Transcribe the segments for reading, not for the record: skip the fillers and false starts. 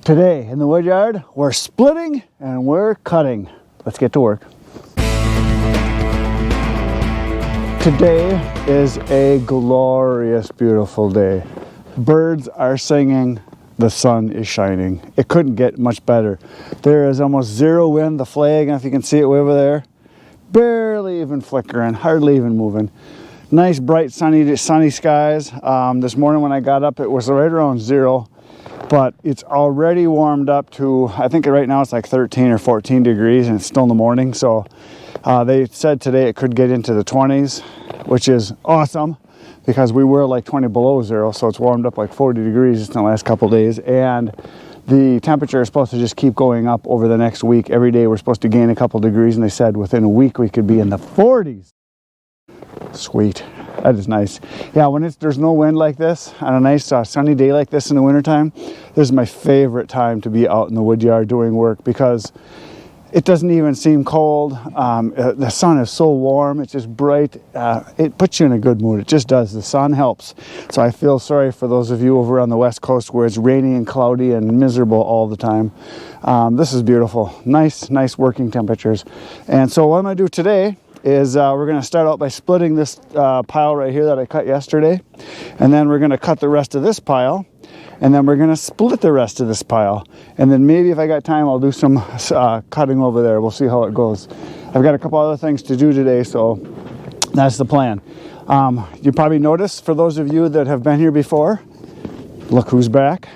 Today in the wood yard, we're splitting and we're cutting. Let's get to work. Today is a glorious, beautiful day. Birds are singing, the sun is shining. It couldn't get much better. There is almost zero wind. The flag, if you can see it way over there, barely even flickering, hardly even moving. Nice, bright, sunny skies. This morning when I got up, it was right around zero. But it's already warmed up to, I think right now it's like 13 or 14 degrees and it's still in the morning. So they said today it could get into the 20s, which is awesome because we were like 20 below zero. So it's warmed up like 40 degrees just in the last couple days. And the temperature is supposed to just keep going up over the next week. Every day we're supposed to gain a couple degrees, and they said within a week we could be in the 40s. Sweet. That is nice. Yeah, when there's no wind like this on a nice sunny day like this in the wintertime, this is my favorite time to be out in the wood yard doing work because it doesn't even seem cold. The sun is so warm, it's just bright. It puts you in a good mood. It just does. The sun helps. So I feel sorry for those of you over on the west coast where it's rainy and cloudy and miserable all the time. This is beautiful. Nice working temperatures. And so what I'm going to do today is we're going to start out by splitting this pile right here that I cut yesterday, and then we're going to cut the rest of this pile, and then we're going to split the rest of this pile, and then maybe if I got time I'll do some cutting over there. We'll see how it goes. I've got a couple other things to do today, so that's the plan. You probably noticed, for those of you that have been here before, look who's back.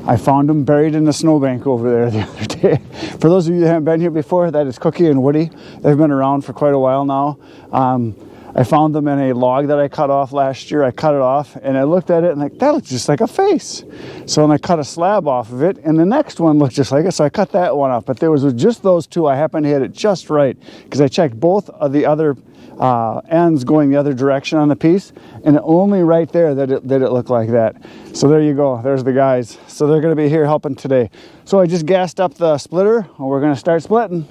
I found them buried in the snowbank over there the other day. For those of you that haven't been here before, that is Cookie and Woody. They've been around for quite a while now. I found them in a log that I cut off last year. I cut it off and I looked at it and like, that looks just like a face. So then I cut a slab off of it and the next one looked just like it. So I cut that one off, but there was just those two. I happened to hit it just right because I checked both of the other ends going the other direction on the piece, and only right there that it looked like that. So there you go, there's the guys. So they're going to be here helping today. So I just gassed up the splitter and we're going to start splitting.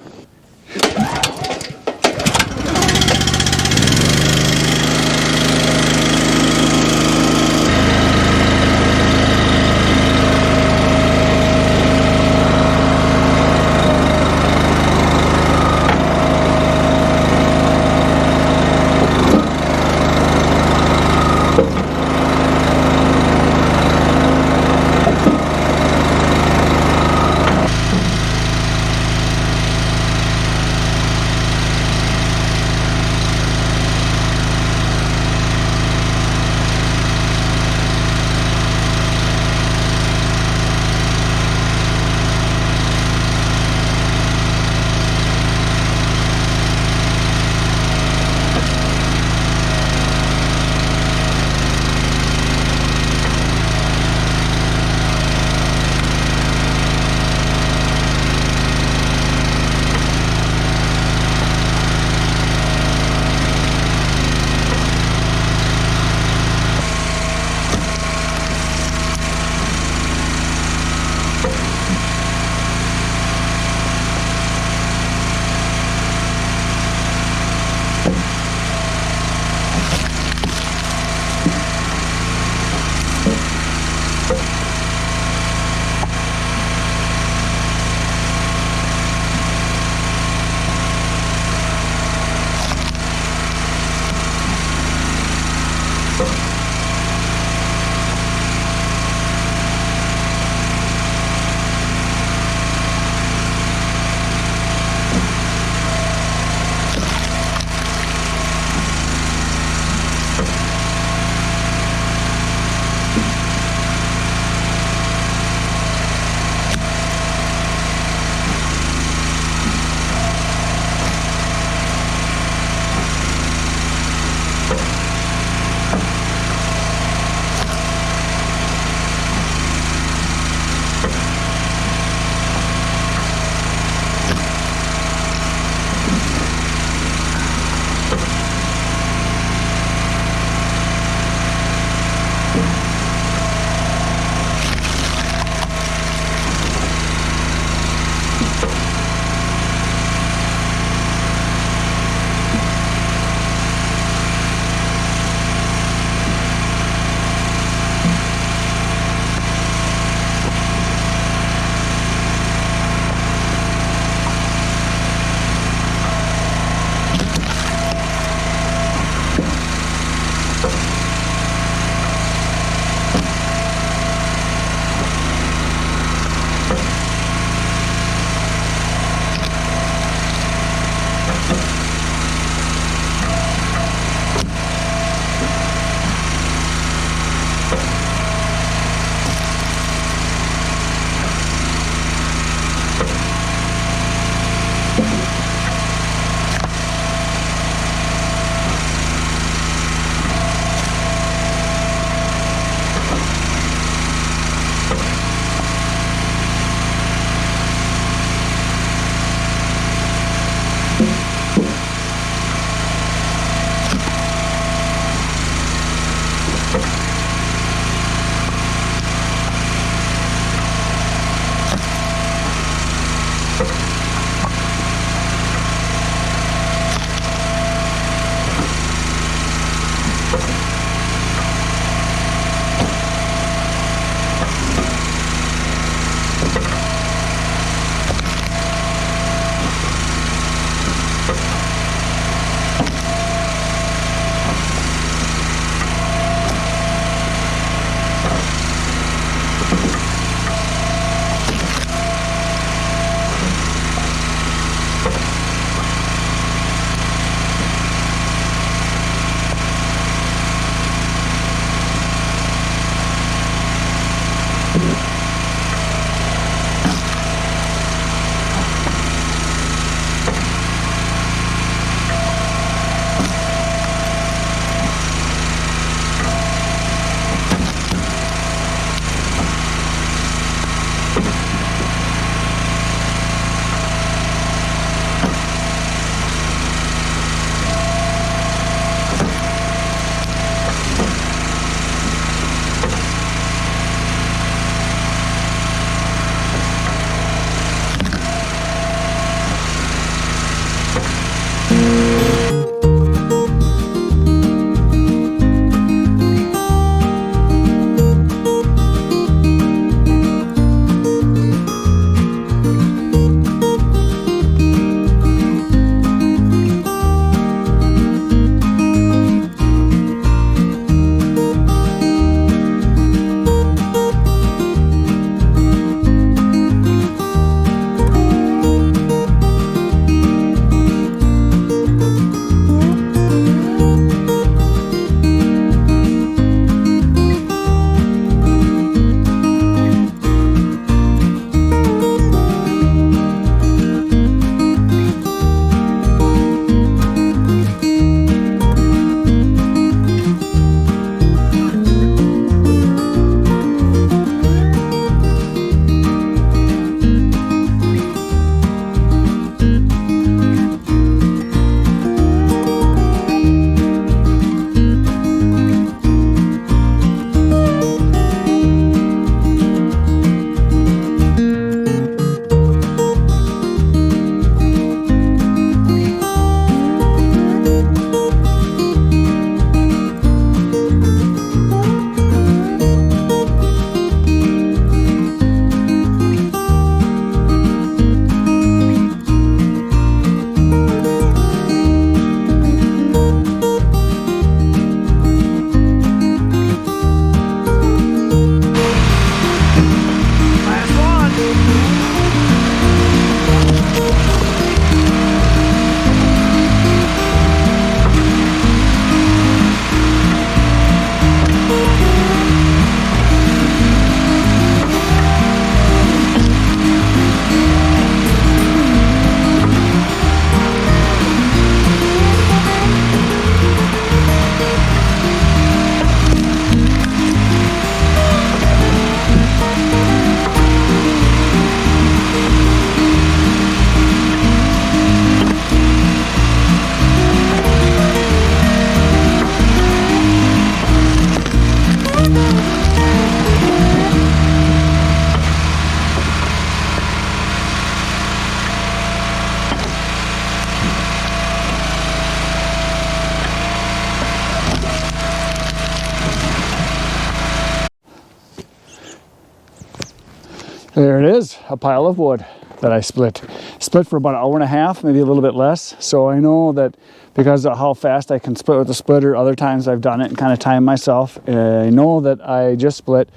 is a pile of wood that I split for about an hour and a half, maybe a little bit less. So I know that because of how fast I can split with the splitter, other times I've done it and kind of timed myself. I know that I just split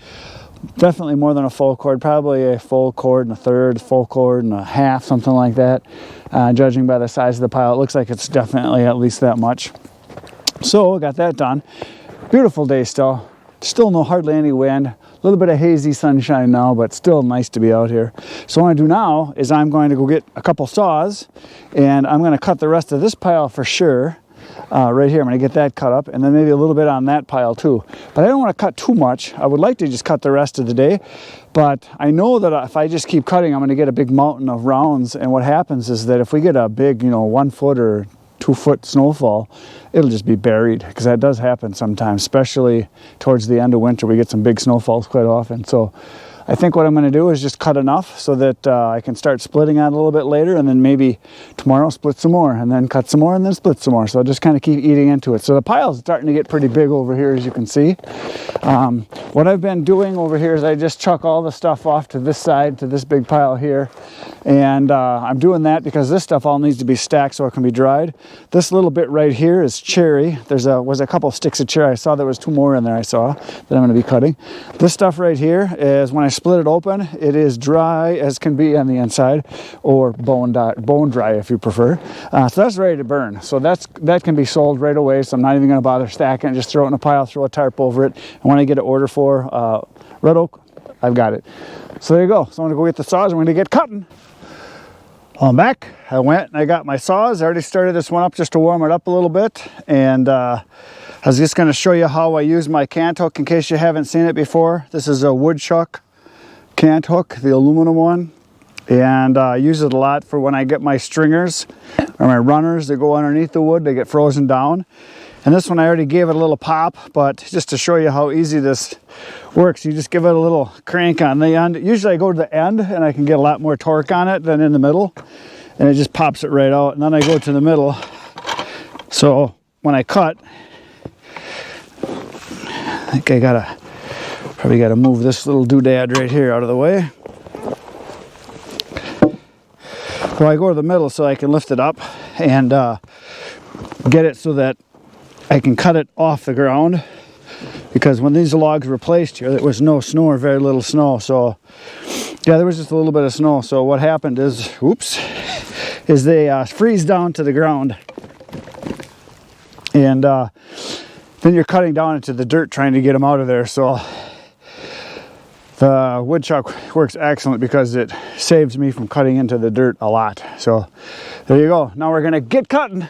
definitely more than a full cord, probably a full cord and a third, full cord and a half, something like that. Judging by the size of the pile, it looks like it's definitely at least that much. So I got that done. Beautiful day still. Still no hardly any wind. A little bit of hazy sunshine now, but still nice to be out here. So what I do now is I'm going to go get a couple saws, and I'm going to cut the rest of this pile for sure. Right here, I'm going to get that cut up, and then maybe a little bit on that pile too. But I don't want to cut too much. I would like to just cut the rest of the day, but I know that if I just keep cutting, I'm going to get a big mountain of rounds. And what happens is that if we get a big, 1 foot or 2 foot snowfall, it'll just be buried, because that does happen sometimes, especially towards the end of winter. We get some big snowfalls quite often. So I think what I'm going to do is just cut enough so that I can start splitting out a little bit later, and then maybe tomorrow split some more, and then cut some more, and then split some more. So I'll just kind of keep eating into it. So the pile's starting to get pretty big over here, as you can see. What I've been doing over here is I just chuck all the stuff off to this side, to this big pile here. And I'm doing that because this stuff all needs to be stacked so it can be dried. This little bit right here is cherry. Was a couple sticks of cherry. I saw there was 2 more in there I saw that I'm going to be cutting. This stuff right here is, when I split it open, it is dry as can be on the inside, or bone dry if you prefer. So that's ready to burn. So that can be sold right away. So I'm not even going to bother stacking it. Just throw it in a pile, throw a tarp over it. And when I get an order for red oak, I've got it. So there you go. So I'm going to go get the saws. I'm going to get cutting. I'm back. I went and I got my saws. I already started this one up just to warm it up a little bit. And I was just going to show you how I use my cant hook in case you haven't seen it before. This is a woodchuck cant hook, the aluminum one. And I use it a lot for when I get my stringers or my runners that go underneath the wood. They get frozen down. And this one I already gave it a little pop, but just to show you how easy this works, you just give it a little crank on the end. Usually I go to the end and I can get a lot more torque on it than in the middle, and it just pops it right out. And then I go to the middle. So when I cut, I think I probably gotta move this little doodad right here out of the way. So I go to the middle so I can lift it up and get it so that I can cut it off the ground, because when these logs were placed here, there was no snow or very little snow. So yeah, there was just a little bit of snow. So what happened is, is they freeze down to the ground, and then you're cutting down into the dirt trying to get them out of there. So the woodchuck works excellent because it saves me from cutting into the dirt a lot. So there you go. Now we're gonna get cutting.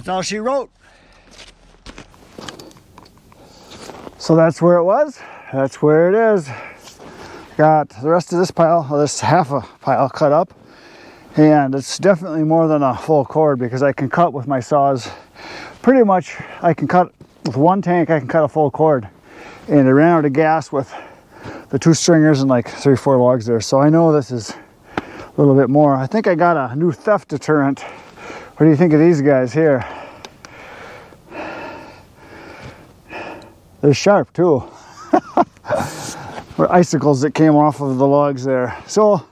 That's all she wrote. So that's where it was. That's where it is. Got the rest of this pile, or this half a pile cut up. And it's definitely more than a full cord because I can cut with my saws. Pretty much I can cut with one tank, I can cut a full cord. And I ran out of gas with the 2 stringers and like 3-4 logs there. So I know this is a little bit more. I think I got a new theft deterrent. What do you think of these guys here? They're sharp too. Or icicles that came off of the logs there. So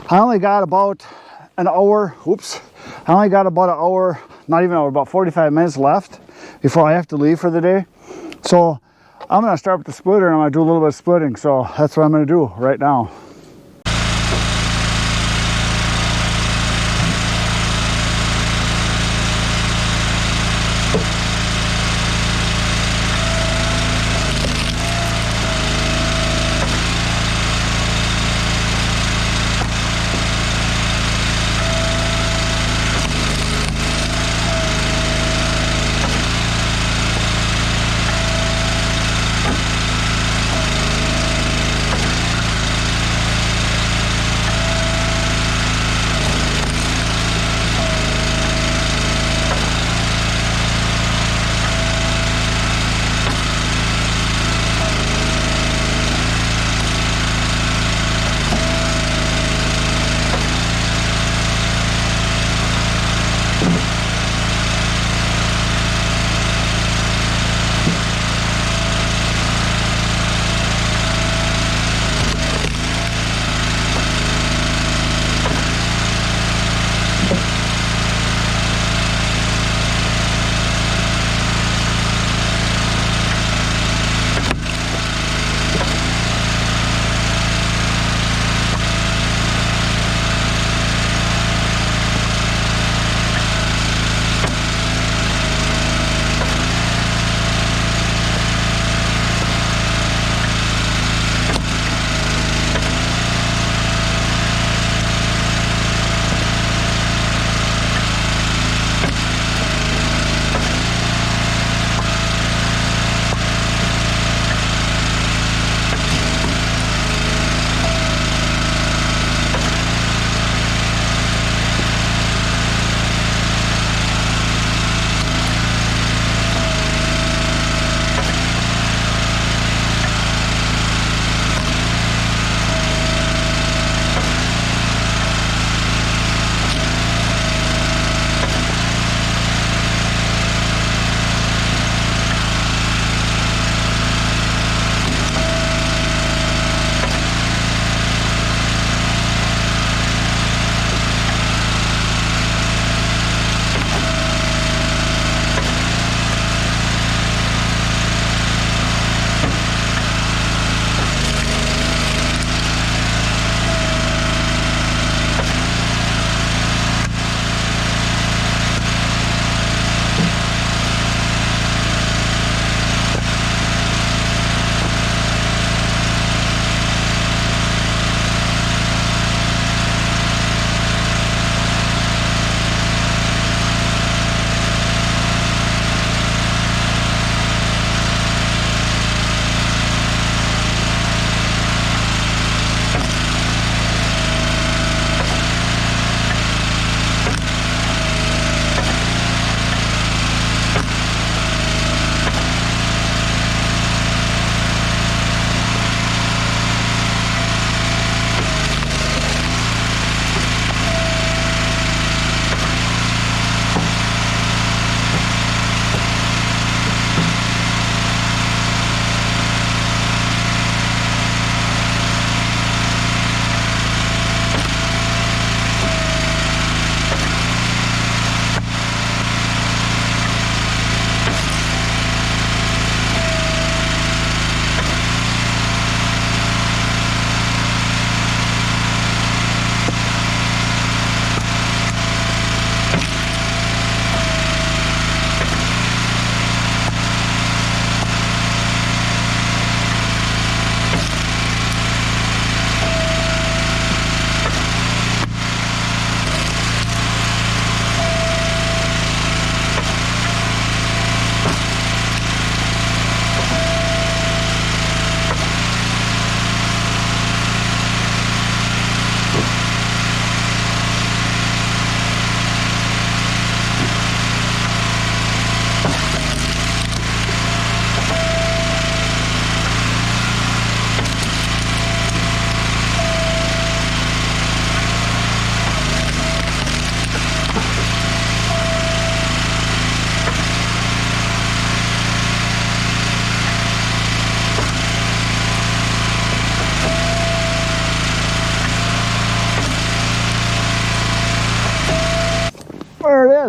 I only got about an hour, I only got about an hour, not even an hour, about 45 minutes left before I have to leave for the day. So I'm gonna start with the splitter and I'm gonna do a little bit of splitting. So that's what I'm gonna do right now.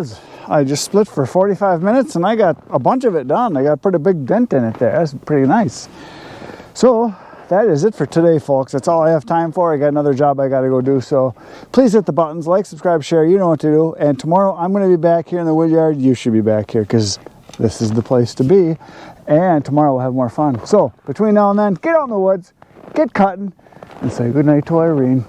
was. I just split for 45 minutes and I got a bunch of it done. I got a pretty big dent in it there. That's pretty nice. So that is it for today, folks. That's all I have time for. I got another job I got to go do. So please hit the buttons, like, subscribe, share. You know what to do. And tomorrow I'm going to be back here in the wood yard. You should be back here because this is the place to be. And tomorrow we'll have more fun. So between now and then, get out in the woods, get cutting, and say goodnight to Irene.